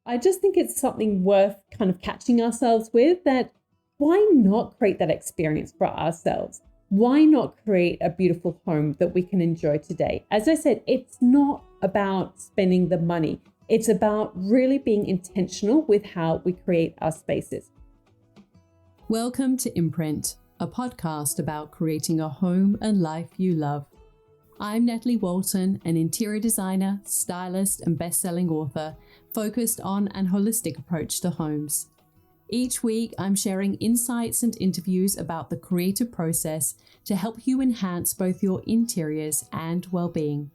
I just think it's something worth kind of catching ourselves with, that why not create that experience for ourselves? Why not create a beautiful home that we can enjoy today? As I said, it's not about spending the money. It's about really being intentional with how we create our spaces. Welcome to Imprint, a podcast about creating a home and life you love. I'm Natalie Walton, an interior designer, stylist, and best-selling author focused on an holistic approach to homes. Each week, I'm sharing insights and interviews about the creative process to help you enhance both your interiors and well-being,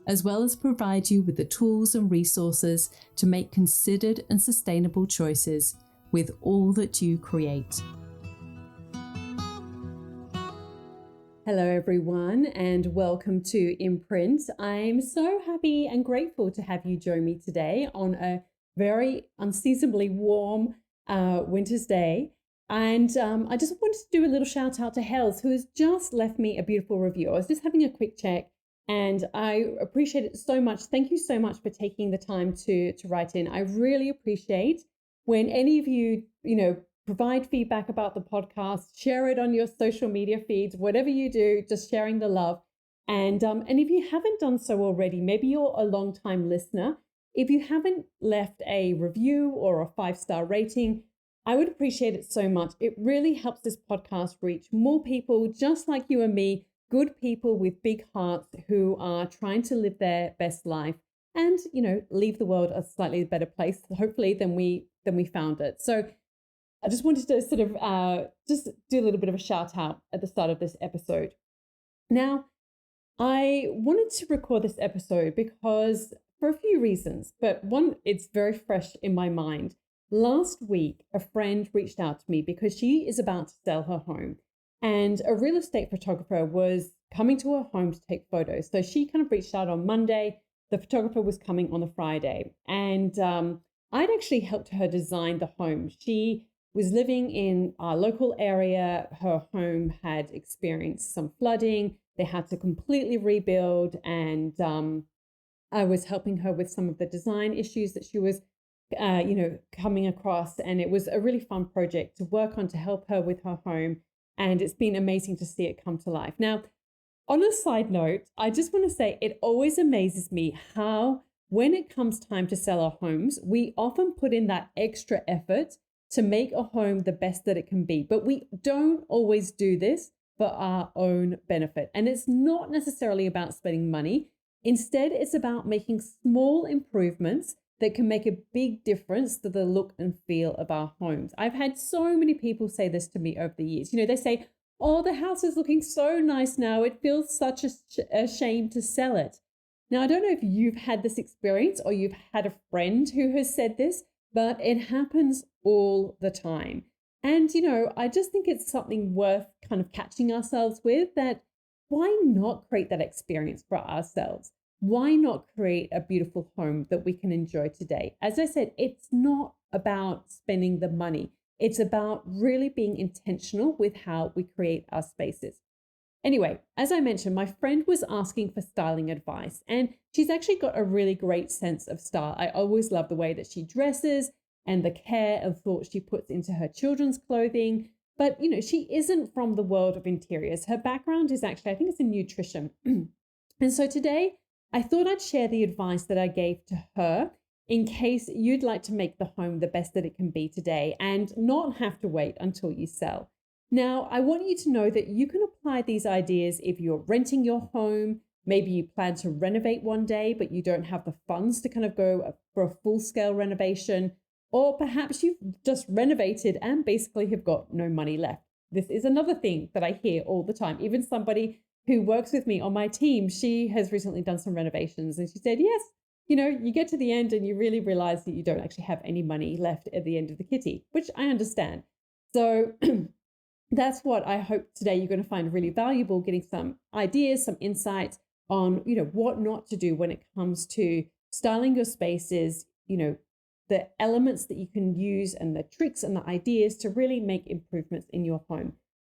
as well as provide you with the tools and resources to make considered and sustainable choices with all that you create. Hello, everyone, and welcome to Imprint. I'm so happy and grateful to have you join me today on a very unseasonably warm winter's day. And I just wanted to do a little shout out to Hells, who has just left me a beautiful review. I was just having a quick check and I appreciate it so much. Thank you so much for taking the time to write in. I really appreciate when any of you, provide feedback about the podcast, share it on your social media feeds, whatever you do, just sharing the love. And if you haven't done so already, maybe you're a long-time listener. If you haven't left a review or a 5-star rating, I would appreciate it so much. It really helps this podcast reach more people just like you and me, good people with big hearts who are trying to live their best life and, leave the world a slightly better place, hopefully, than we found it. So I just wanted to sort of just do a little bit of a shout out at the start of this episode. Now, I wanted to record this episode because for a few reasons, but one, it's very fresh in my mind. Last week, a friend reached out to me because she is about to sell her home, and a real estate photographer was coming to her home to take photos. So she kind of reached out on Monday. The photographer was coming on the Friday, and I'd actually helped her design the home. She was living in our local area. Her home had experienced some flooding. They had to completely rebuild, and I was helping her with some of the design issues that she was, coming across. And it was a really fun project to work on to help her with her home. And it's been amazing to see it come to life. Now, on a side note, I just want to say it always amazes me how, when it comes time to sell our homes, we often put in that extra effort to make a home the best that it can be. But we don't always do this for our own benefit. And it's not necessarily about spending money. Instead, it's about making small improvements that can make a big difference to the look and feel of our homes. I've had so many people say this to me over the years. They say, oh, the house is looking so nice now. It feels such a shame to sell it. Now, I don't know if you've had this experience or you've had a friend who has said this, but it happens all the time. And, I just think it's something worth kind of catching ourselves with, that why not create that experience for ourselves? Why not create a beautiful home that we can enjoy today? As I said, it's not about spending the money. It's about really being intentional with how we create our spaces. Anyway, as I mentioned, my friend was asking for styling advice, and she's actually got a really great sense of style. I always love the way that she dresses and the care and thought she puts into her children's clothing. But, she isn't from the world of interiors. Her background is actually, I think it's in nutrition. And so today, I thought I'd share the advice that I gave to her in case you'd like to make the home the best that it can be today and not have to wait until you sell. Now, I want you to know that you can apply these ideas if you're renting your home. Maybe you plan to renovate one day, but you don't have the funds to kind of go for a full-scale renovation. Or perhaps you've just renovated and basically have got no money left. This is another thing that I hear all the time. Even somebody who works with me on my team, she has recently done some renovations, and she said, yes, you get to the end and you really realize that you don't actually have any money left at the end of the kitty, which I understand. So that's what I hope today you're going to find really valuable, getting some ideas, some insights on, what not to do when it comes to styling your spaces, the elements that you can use and the tricks and the ideas to really make improvements in your home.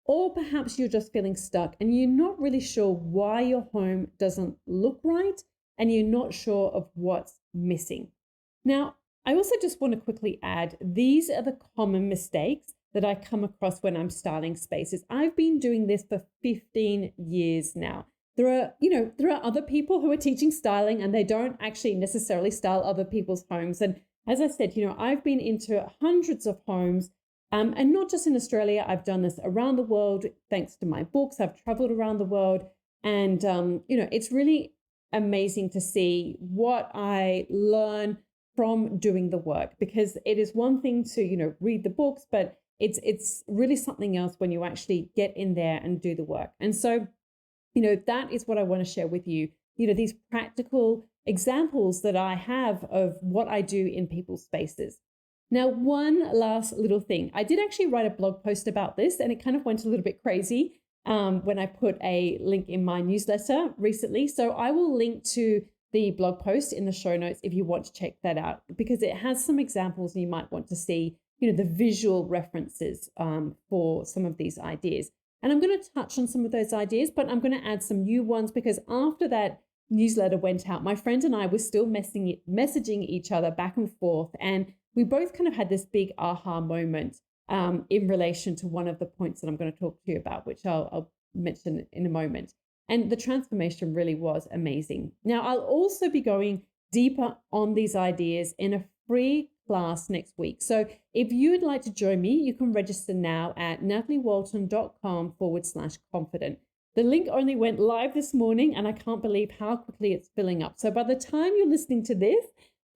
Or perhaps you're just feeling stuck and you're not really sure why your home doesn't look right and you're not sure of what's missing. Now, I also just want to quickly add, these are the common mistakes that I come across when I'm styling spaces. I've been doing this for 15 years now. There are other people who are teaching styling and they don't actually necessarily style other people's homes. And as I said, I've been into hundreds of homes, and not just in Australia. I've done this around the world thanks to my books. I've traveled around the world, and it's really amazing to see what I learn from doing the work, because it is one thing to read the books, but it's really something else when you actually get in there and do the work. And so that is what I want to share with you, these practical examples that I have of what I do in people's spaces. Now, one last little thing. I did actually write a blog post about this, and it kind of went a little bit crazy when I put a link in my newsletter recently. So I will link to the blog post in the show notes if you want to check that out, because it has some examples and you might want to see, the visual references for some of these ideas. And I'm going to touch on some of those ideas, but I'm going to add some new ones, because after that newsletter went out, my friend and I were still messaging each other back and forth. And we both kind of had this big aha moment in relation to one of the points that I'm going to talk to you about, which I'll mention in a moment. And the transformation really was amazing. Now, I'll also be going deeper on these ideas in a free class next week. So if you would like to join me, you can register now at nataliewalton.com/confident. The link only went live this morning, and I can't believe how quickly it's filling up. So by the time you're listening to this,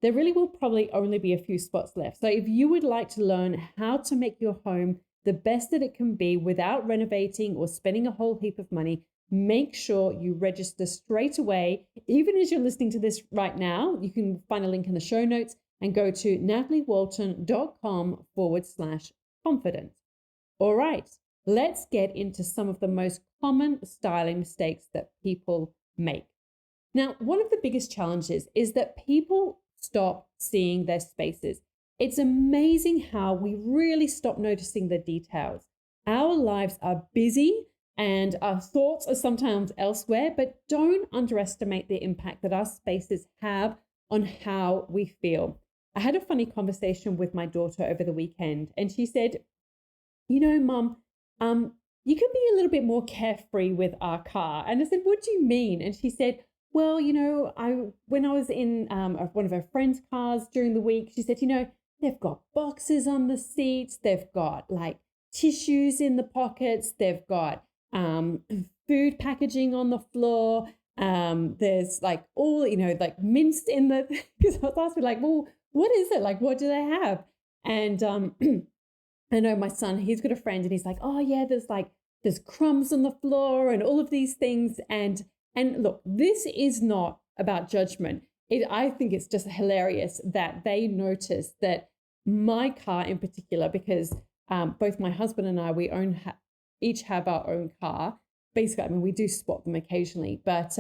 there really will probably only be a few spots left. So if you would like to learn how to make your home the best that it can be without renovating or spending a whole heap of money, make sure you register straight away. Even as you're listening to this right now, you can find a link in the show notes and go to nataliewalton.com/confident. All right, let's get into some of the most common styling mistakes that people make. Now, one of the biggest challenges is that people stop seeing their spaces. It's amazing how we really stop noticing the details. Our lives are busy and our thoughts are sometimes elsewhere, but don't underestimate the impact that our spaces have on how we feel. I had a funny conversation with my daughter over the weekend, and she said, Mum, you can be a little bit more carefree with our car. And I said, what do you mean? And she said, well, when I was in one of her friend's cars during the week, she said, they've got boxes on the seats, they've got like tissues in the pockets, they've got food packaging on the floor. There's like all, like minced in the, because I was asking like, well, what is it? Like, what do they have? And I know my son, he's got a friend and he's like, oh yeah, there's crumbs on the floor and all of these things. And look, this is not about judgment. I think it's just hilarious that they notice that my car in particular, because both my husband and I, we each have our own car. Basically, I mean, we do swap them occasionally, but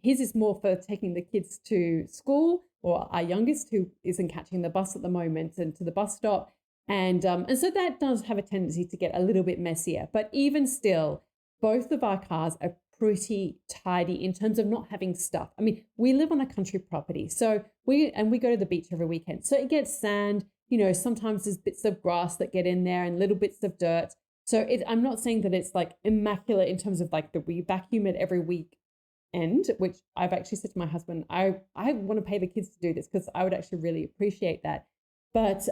his is more for taking the kids to school, or our youngest, who isn't catching the bus at the moment, and to the bus stop. And so that does have a tendency to get a little bit messier. But even still, both of our cars are pretty tidy in terms of not having stuff. I mean, we live on a country property, so we go to the beach every weekend. So it gets sand, sometimes there's bits of grass that get in there and little bits of dirt. So I'm not saying that it's like immaculate in terms of like that we vacuum it every weekend, which I've actually said to my husband, I want to pay the kids to do this because I would actually really appreciate that. But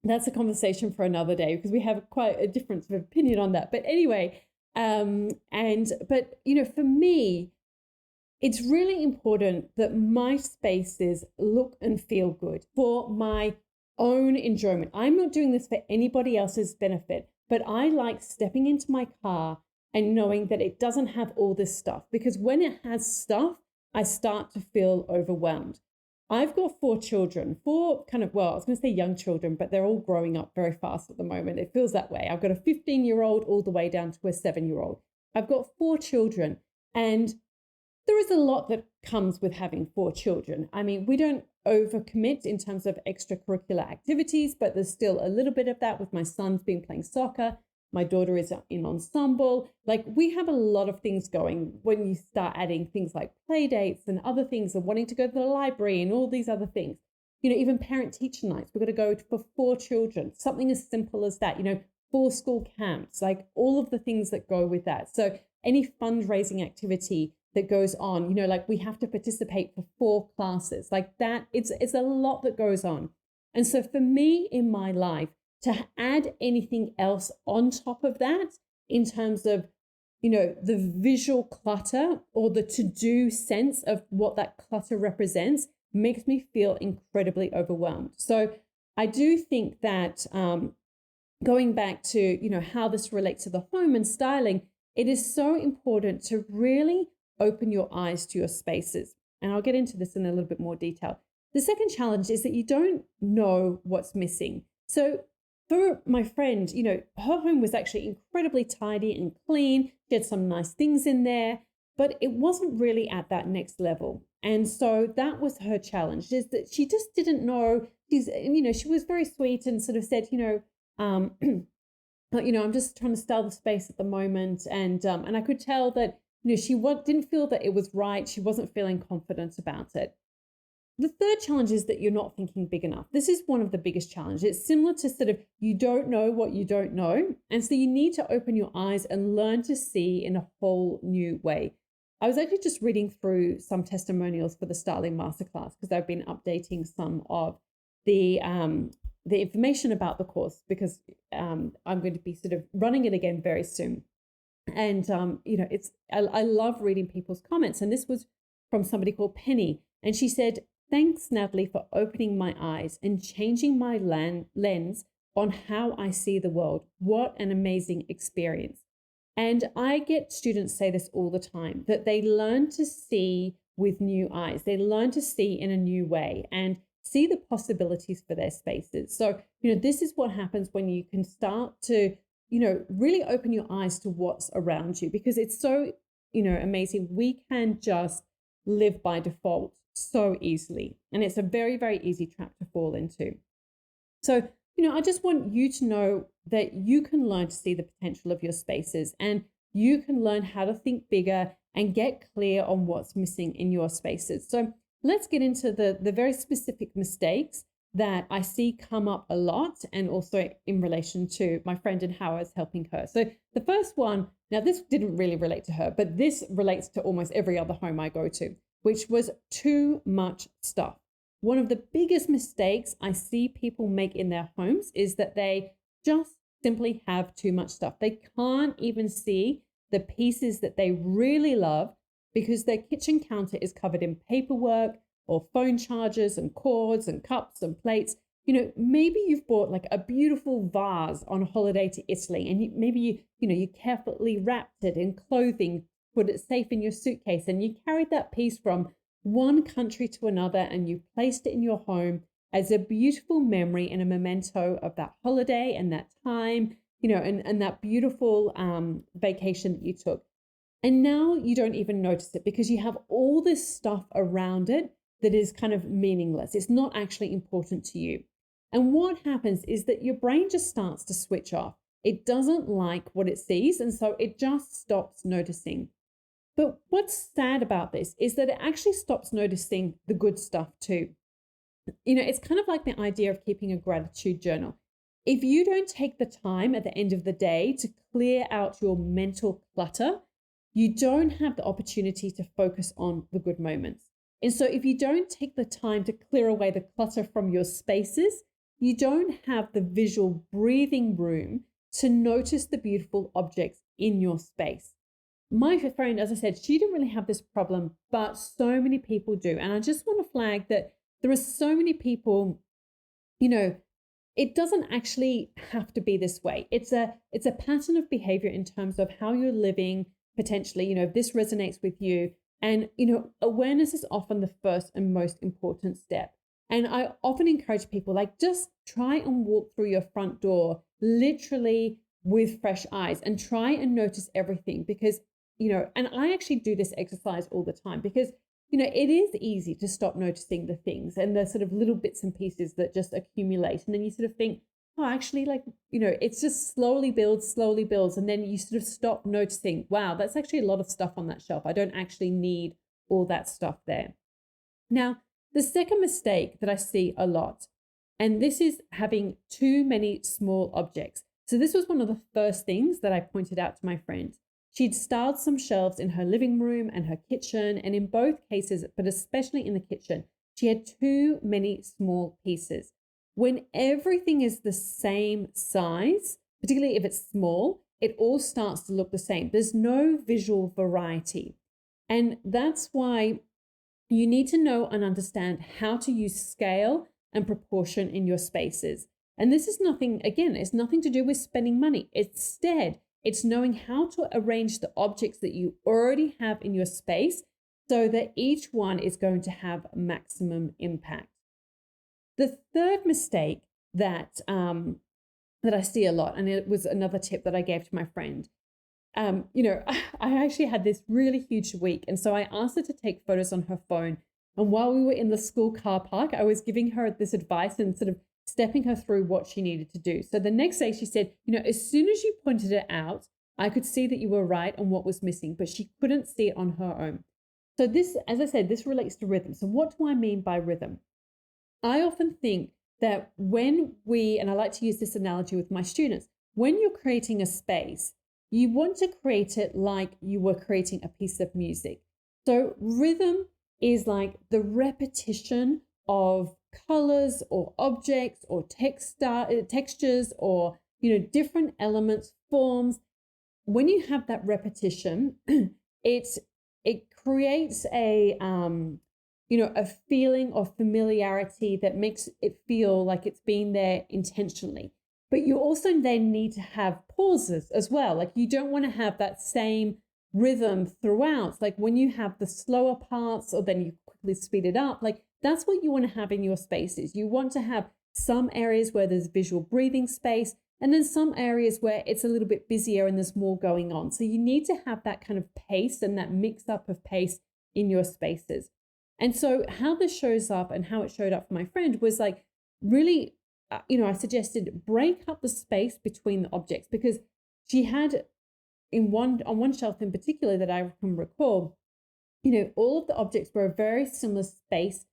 that's a conversation for another day, because we have quite a difference of opinion on that. But anyway, but for me, it's really important that my spaces look and feel good for my own enjoyment. I'm not doing this for anybody else's benefit, but I like stepping into my car and knowing that it doesn't have all this stuff, because when it has stuff, I start to feel overwhelmed. I've got 4 children, I was going to say young children, but they're all growing up very fast at the moment. It feels that way. I've got a 15-year-old all the way down to a 7-year-old. I've got 4 children, and there is a lot that comes with having 4 children. I mean, we don't overcommit in terms of extracurricular activities, but there's still a little bit of that with my son's been playing soccer. My daughter is in ensemble. Like, we have a lot of things going when you start adding things like play dates and other things, and wanting to go to the library and all these other things. even parent teacher nights. We're going to go for 4 children, something as simple as that, 4 school camps, like all of the things that go with that. So any fundraising activity that goes on, like we have to participate for 4 classes like that. It's a lot that goes on. And so for me in my life, to add anything else on top of that in terms of, the visual clutter or the to-do sense of what that clutter represents makes me feel incredibly overwhelmed. So I do think that going back to, how this relates to the home and styling, it is so important to really open your eyes to your spaces. And I'll get into this in a little bit more detail. The second challenge is that you don't know what's missing. So for my friend, her home was actually incredibly tidy and clean. She had some nice things in there, but it wasn't really at that next level. And so that was her challenge, is that she just didn't know. She was very sweet and sort of said, I'm just trying to style the space at the moment. And I could tell that, she didn't feel that it was right. She wasn't feeling confident about it. The third challenge is that you're not thinking big enough. This is one of the biggest challenges. It's similar to sort of you don't know what you don't know. And so you need to open your eyes and learn to see in a whole new way. I was actually just reading through some testimonials for the Styling Masterclass because I've been updating some of the information about the course because I'm going to be sort of running it again very soon. And, I love reading people's comments. And this was from somebody called Penny. And she said, "Thanks, Natalie, for opening my eyes and changing my lens on how I see the world. What an amazing experience." And I get students say this all the time, that they learn to see with new eyes. They learn to see in a new way and see the possibilities for their spaces. So, this is what happens when you can start to, really open your eyes to what's around you, because it's so, amazing. We can just live by default so easily. And it's a very, very easy trap to fall into. So, I just want you to know that you can learn to see the potential of your spaces, and you can learn how to think bigger and get clear on what's missing in your spaces. So let's get into the very specific mistakes that I see come up a lot, and also in relation to my friend and how I was helping her. So the first one, now this didn't really relate to her, but this relates to almost every other home I go to, which was too much stuff. One of the biggest mistakes I see people make in their homes is that they just simply have too much stuff. They can't even see the pieces that they really love because their kitchen counter is covered in paperwork or phone chargers and cords and cups and plates. Maybe you've bought like a beautiful vase on holiday to Italy, and maybe you carefully wrapped it in clothing, put it safe in your suitcase, and you carried that piece from one country to another, and you placed it in your home as a beautiful memory and a memento of that holiday and that time, and that beautiful vacation that you took. And now you don't even notice it because you have all this stuff around it that is kind of meaningless. It's not actually important to you. And what happens is that your brain just starts to switch off. It doesn't like what it sees, and so it just stops noticing. But what's sad about this is that it actually stops noticing the good stuff too. It's kind of like the idea of keeping a gratitude journal. If you don't take the time at the end of the day to clear out your mental clutter, you don't have the opportunity to focus on the good moments. And so if you don't take the time to clear away the clutter from your spaces, you don't have the visual breathing room to notice the beautiful objects in your space. My friend, as I said, she didn't really have this problem, but so many people do. And I just want to flag that there are so many people, it doesn't actually have to be this way. It's a pattern of behavior in terms of how you're living, potentially, if this resonates with you. And, awareness is often the first and most important step. And I often encourage people, just try and walk through your front door, literally with fresh eyes, and try and notice everything because, and I actually do this exercise all the time because, it is easy to stop noticing the things and the sort of little bits and pieces that just accumulate. And then you sort of think, oh, actually, it's just slowly builds. And then you sort of stop noticing, wow, that's actually a lot of stuff on that shelf. I don't actually need all that stuff there. Now, The second mistake that I see a lot, and this is having too many small objects. So this was one of the first things that I pointed out to my friend. She'd styled some shelves in her living room and her kitchen, and in both cases, but especially in the kitchen, she had too many small pieces. When everything is the same size, particularly if it's small, it all starts to look the same. There's no visual variety. And that's why you need to know and understand how to use scale and proportion in your spaces. And this is nothing, again, it's nothing to do with spending money. Instead, it's knowing how to arrange the objects that you already have in your space so that each one is going to have maximum impact. The third mistake that I see a lot, and it was another tip that I gave to my friend. I actually had this really huge week, and so I asked her to take photos on her phone. And while we were in the school car park, I was giving her this advice and sort of stepping her through what she needed to do. So the next day she said, as soon as you pointed it out, I could see that you were right on what was missing, but she couldn't see it on her own. So this, as I said, this relates to rhythm. So what do I mean by rhythm? I often think that and I like to use this analogy with my students, when you're creating a space, you want to create it like you were creating a piece of music. So rhythm is like the repetition of colors or objects or textures or, different elements, forms. When you have that repetition, it creates a feeling of familiarity that makes it feel like it's been there intentionally. But you also then need to have pauses as well. Like you don't want to have that same rhythm throughout. Like when you have the slower parts or then you quickly speed it up, like that's what you want to have in your spaces. You want to have some areas where there's visual breathing space and then some areas where it's a little bit busier and there's more going on. So you need to have that kind of pace and that mix up of pace in your spaces. And so how this shows up and how it showed up for my friend was like really, I suggested break up the space between the objects because she had on one shelf in particular that I can recall, all of the objects were a very similar space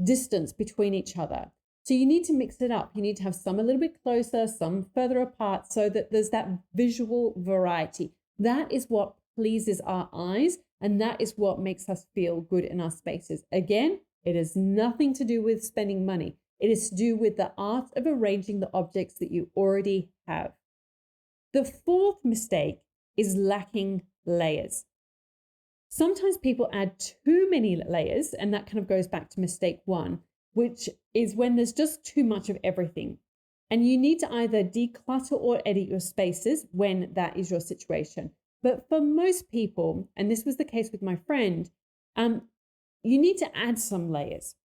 distance between each other. So you need to mix it up. You need to have some a little bit closer, some further apart so that there's that visual variety. That is what pleases our eyes. And that is what makes us feel good in our spaces. Again, it has nothing to do with spending money. It is to do with the art of arranging the objects that you already have. The fourth mistake is lacking layers. Sometimes people add too many layers, and that kind of goes back to mistake one, which is when there's just too much of everything. And you need to either declutter or edit your spaces when that is your situation. But for most people, and this was the case with my friend, you need to add some layers.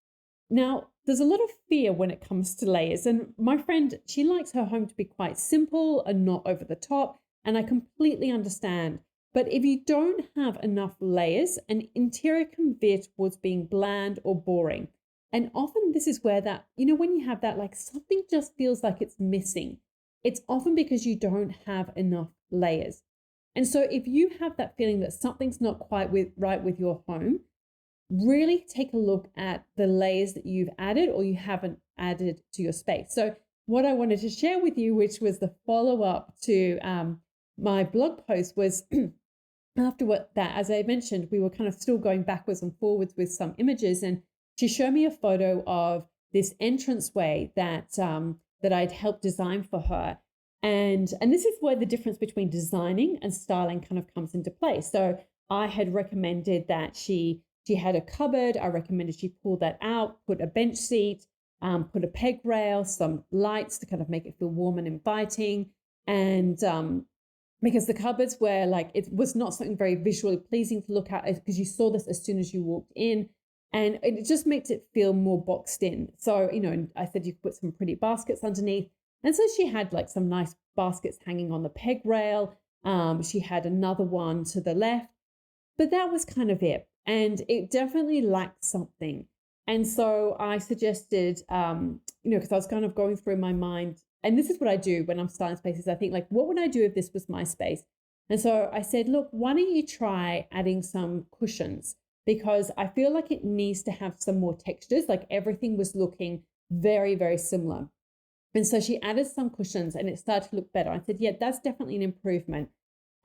Now, there's a lot of fear when it comes to layers. And my friend, she likes her home to be quite simple and not over the top. And I completely understand. But if you don't have enough layers, an interior can veer towards being bland or boring. And often this is where that, when you have that, like something just feels like it's missing. It's often because you don't have enough layers. And so if you have that feeling that something's not quite right with your home, really take a look at the layers that you've added or you haven't added to your space. So what I wanted to share with you, which was the follow-up to my blog post, was after that, as I mentioned, we were kind of still going backwards and forwards with some images. And she showed me a photo of this entranceway that I'd helped design for her. And this is where the difference between designing and styling kind of comes into play. So I had recommended that she had a cupboard. I recommended she pull that out, put a bench seat, put a peg rail, some lights to kind of make it feel warm and inviting. And because the cupboards were like, it was not something very visually pleasing to look at because you saw this as soon as you walked in. And it just makes it feel more boxed in. So, I said you could put some pretty baskets underneath. And so she had like some nice baskets hanging on the peg rail. She had another one to the left, but that was kind of it. And it definitely lacked something. And so I suggested, because I was kind of going through my mind, and this is what I do when I'm styling spaces. I think like, what would I do if this was my space? And so I said, look, why don't you try adding some cushions? because I feel like it needs to have some more textures. Like everything was looking very, very similar. And so she added some cushions and it started to look better. I said, yeah, that's definitely an improvement.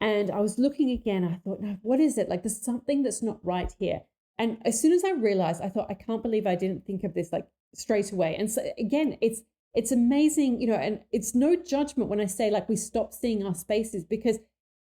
And I was looking again. I thought, no, what is it? Like there's something that's not right here. And as soon as I realized, I thought, I can't believe I didn't think of this like straight away. And so again, it's amazing, and it's no judgment when I say like we stop seeing our spaces, because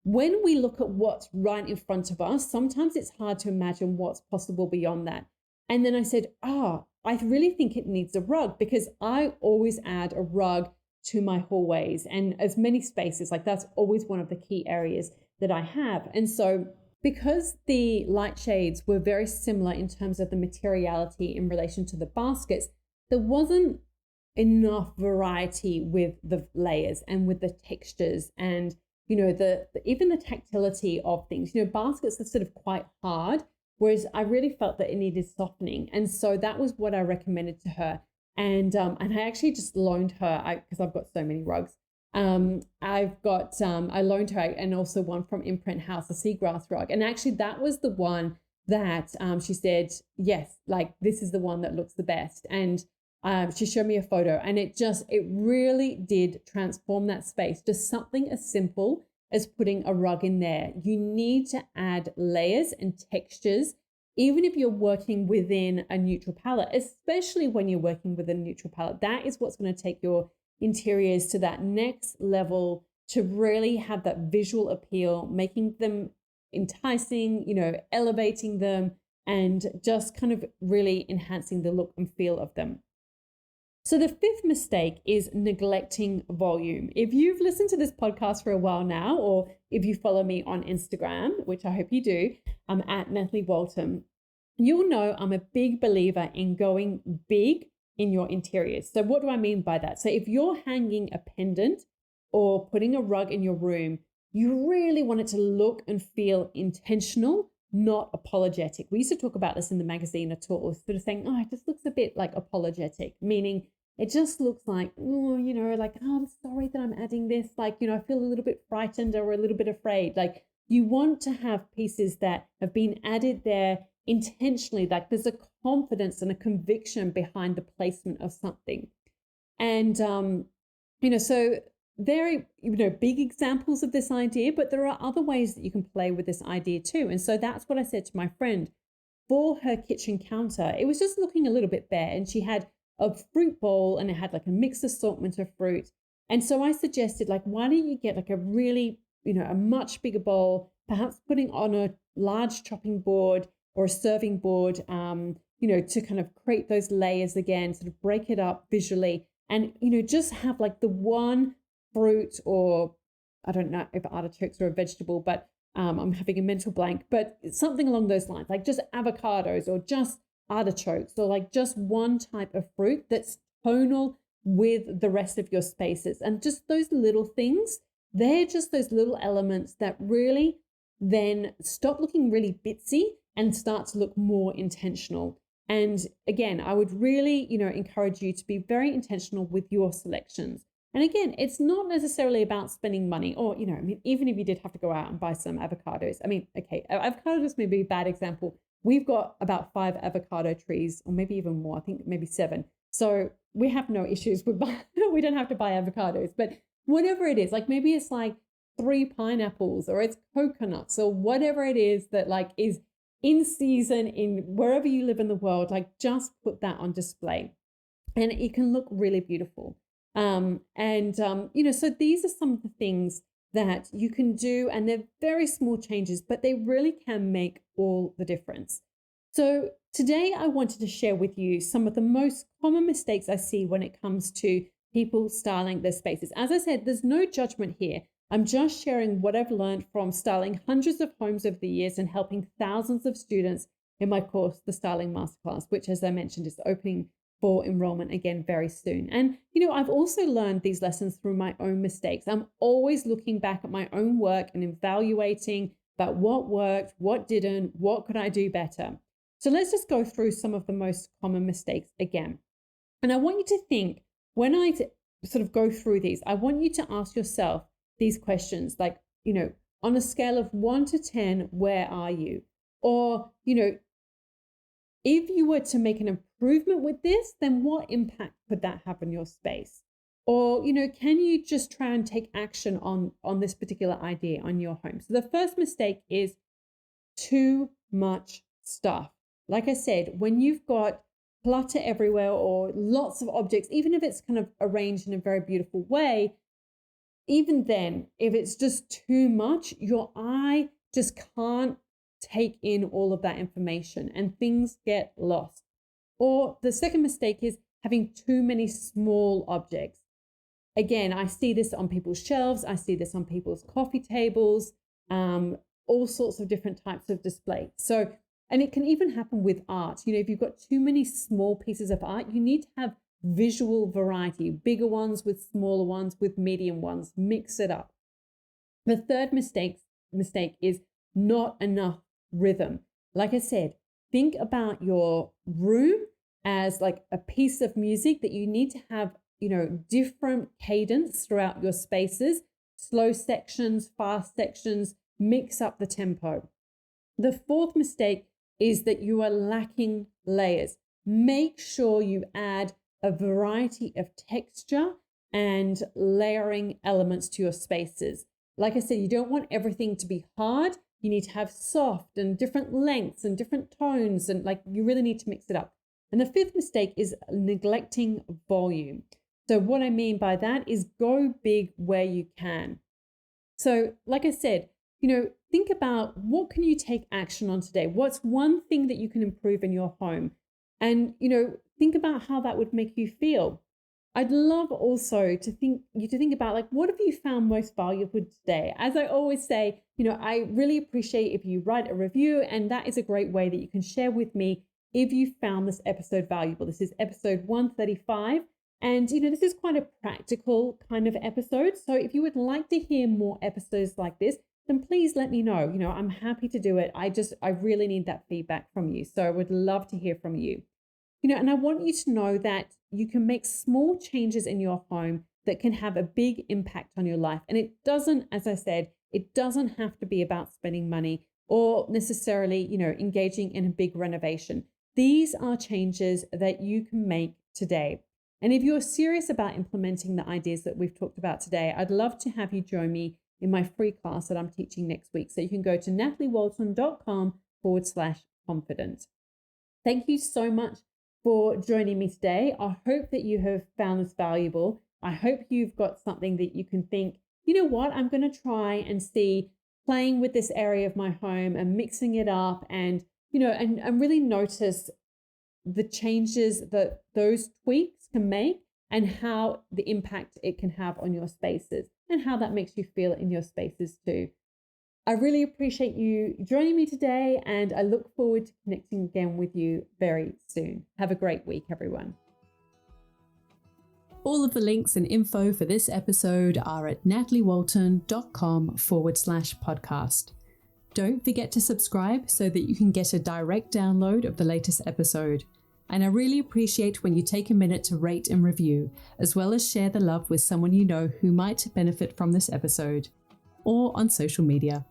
when we look at what's right in front of us, sometimes it's hard to imagine what's possible beyond that. And then I said, I really think it needs a rug, because I always add a rug to my hallways and as many spaces. Like that's always one of the key areas that I have. And so because the light shades were very similar in terms of the materiality in relation to the baskets, there wasn't enough variety with the layers and with the textures and even the tactility of things. Baskets are sort of quite hard, whereas I really felt that it needed softening. And so that was what I recommended to her. And I actually just loaned her, because I've got so many rugs. I loaned her, and also one from Imprint House, a seagrass rug. And actually that was the one that she said, yes, like this is the one that looks the best. And she showed me a photo, and it really did transform that space. Just something as simple as putting a rug in there. You need to add layers and textures, even if you're working within a neutral palette, especially when you're working with a neutral palette. That is what's going to take your interiors to that next level, to really have that visual appeal, making them enticing, elevating them, and just kind of really enhancing the look and feel of them. So the fifth mistake is neglecting volume. If you've listened to this podcast for a while now, or if you follow me on Instagram, which I hope you do, I'm at Natalie Walton, you'll know I'm a big believer in going big in your interiors. So what do I mean by that? So if you're hanging a pendant or putting a rug in your room, you really want it to look and feel intentional, not apologetic. We used to talk about this in the magazine at all, sort of saying, it just looks a bit like apologetic, meaning it just looks like, I'm sorry that I'm adding this. I feel a little bit frightened or a little bit afraid. Like you want to have pieces that have been added there intentionally, like there's a confidence and a conviction behind the placement of something. And, so very, big examples of this idea, but there are other ways that you can play with this idea too. And so that's what I said to my friend for her kitchen counter. It was just looking a little bit bare, and she had a fruit bowl and it had like a mixed assortment of fruit. And so I suggested, like, why don't you get like a really, a much bigger bowl, perhaps putting on a large chopping board or a serving board, to kind of create those layers again, sort of break it up visually, and, just have like the one fruit, or I don't know if artichokes are a vegetable, but I'm having a mental blank, but something along those lines, like just avocados or just artichokes, or like just one type of fruit that's tonal with the rest of your spaces. And just those little things, they're just those little elements that really then stop looking really bitsy and start to look more intentional. And again, I would really, encourage you to be very intentional with your selections. And again, it's not necessarily about spending money, or, even if you did have to go out and buy some avocados. Avocados may be a bad example. We've got about 5 avocado trees, or maybe even more, I think maybe 7. So we have no issues with we don't have to buy avocados, but whatever it is, like maybe it's like 3 pineapples, or it's coconuts, or whatever it is that like is in season in wherever you live in the world, like just put that on display and it can look really beautiful. So these are some of the things that you can do, and they're very small changes, but they really can make all the difference. So today I wanted to share with you some of the most common mistakes I see when it comes to people styling their spaces. As I said, there's no judgment here. I'm just sharing what I've learned from styling hundreds of homes over the years and helping thousands of students in my course, the Styling Masterclass, which, as I mentioned, is opening for enrollment again very soon. And, I've also learned these lessons through my own mistakes. I'm always looking back at my own work and evaluating about what worked, what didn't, what could I do better. So let's just go through some of the most common mistakes again. And I want you to think, when I sort of go through these, I want you to ask yourself these questions, like, on a scale of 1 to 10, where are you? Or, if you were to make an improvement with this, then what impact could that have on your space? Or, can you just try and take action on this particular idea on your home? So the first mistake is too much stuff. Like I said, when you've got clutter everywhere or lots of objects, even if it's kind of arranged in a very beautiful way, even then, if it's just too much, your eye just can't take in all of that information and things get lost. Or the second mistake is having too many small objects. Again, I see this on people's shelves. I see this on people's coffee tables, all sorts of different types of display. So, and it can even happen with art. If you've got too many small pieces of art, you need to have visual variety, bigger ones with smaller ones with medium ones, mix it up. The third mistake is not enough rhythm. Like I said, think about your room as like a piece of music that you need to have, different cadence throughout your spaces, slow sections, fast sections, mix up the tempo. The fourth mistake is that you are lacking layers. Make sure you add a variety of texture and layering elements to your spaces. Like I said, you don't want everything to be hard. You need to have soft and different lengths and different tones, and you really need to mix it up. And the fifth mistake is neglecting volume. So what I mean by that is go big where you can. So like I said, think about what can you take action on today? What's one thing that you can improve in your home? And, think about how that would make you feel. I'd love also to think about what have you found most valuable today? As I always say, I really appreciate if you write a review, and that is a great way that you can share with me if you found this episode valuable. This is episode 135. And, this is quite a practical kind of episode. So if you would like to hear more episodes like this, then please let me know. I'm happy to do it. I really need that feedback from you. So I would love to hear from you. And I want you to know that you can make small changes in your home that can have a big impact on your life. And it doesn't, as I said, it doesn't have to be about spending money or necessarily, engaging in a big renovation. These are changes that you can make today. And if you're serious about implementing the ideas that we've talked about today, I'd love to have you join me in my free class that I'm teaching next week. So you can go to nataliewalton.com/confident. Thank you so much for joining me today. I hope that you have found this valuable. I hope you've got something that you can think, I'm going to try and see playing with this area of my home and mixing it up and, and really notice the changes that those tweaks can make and how the impact it can have on your spaces and how that makes you feel in your spaces too. I really appreciate you joining me today, and I look forward to connecting again with you very soon. Have a great week, everyone. All of the links and info for this episode are at nataliewalton.com/podcast. Don't forget to subscribe so that you can get a direct download of the latest episode. And I really appreciate when you take a minute to rate and review, as well as share the love with someone you know who might benefit from this episode, or on social media.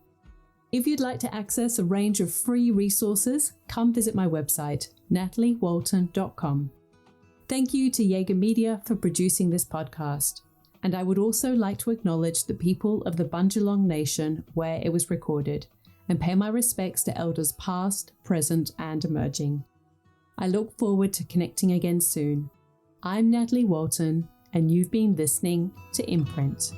If you'd like to access a range of free resources, come visit my website, nataliewalton.com. Thank you to Jaeger Media for producing this podcast. And I would also like to acknowledge the people of the Bundjalung Nation where it was recorded, and pay my respects to elders past, present, and emerging. I look forward to connecting again soon. I'm Natalie Walton, and you've been listening to Imprint.